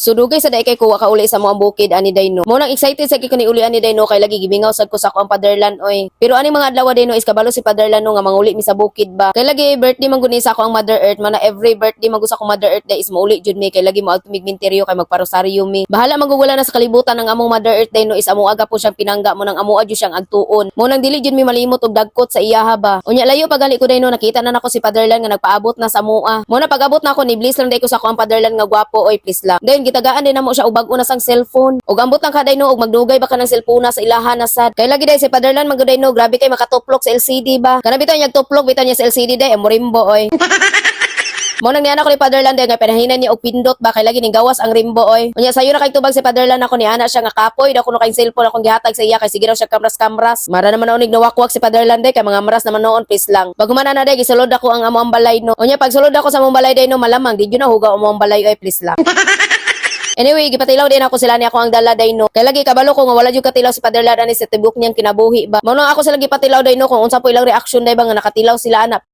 So dugay sa day kay kuha ka uli sa mga bukid ani dayno. Mo nang excited sa kini uli ani dayno kay lagi gibingaw sad ko sa ako ang fatherland oy. Pero ani mga adlaw dayno is kabalo si fatherland no nga manguli mi sa bukid ba. Kay lagi birthday man gud ni sa ako ang mother earth man na every birthday man gud sa akong mother earth day is mauli jud mi kay lagi mo agtumig minteryo kay magparosaryo mi. Bahala magugula na sa kalibutan ng among mother earth dayno is amo aga po siyang pinangga mo nang amo adyo siyang agtuon. Mo nang dili jud mi malimot og dagkot sa iyaha ba. Unya layo pagali ko dayno nakita na nako si fatherland nga nagpaabot na sa mua. Mo na pag-abot na ako ni Bliss lang day ko sa ako ang fatherland nga gwapo oy please lang. Then gitagaan din namo siya og bag-o na sang cellphone. Og ambot lang ka dayno og magdugay baka ng cellphone sa ilaha na sad. Kay lagi day si fatherland man gud dayno grabe kay makatuplok sa LCD ba. Kana bitaw niya tuplok bitaw niya sa LCD day morimbo oy. Mo nang niana ko ni fatherland day nga pinahinan niya og pindot ba kay lagi ning gawas ang rimbo oy. Unya sayo na kay tubag si fatherland ako ni ana siya nga kapoy dako no kay cellphone akong gihatag sa iya kay sige raw siya kamras-kamras. Mara naman onig nawakwak si fatherland day kay mga maras naman noon please lang. Bagumana na day gisulod ako ang amo ang balay no. Unya pag sulod ako sa among balay day no malamang di na hugaw amo ang balay oy please lang. Anyway, gipatilaw din ako sila ni ako ang dala dayno. Kay lagi kabalo ko nga wala jud katilaw si fatherland ani sa tibok niyang kinabuhi ba. Mao nang ako sila gipatilaw dayno kung unsa po ilang reaction day ba nga nakatilaw sila ana.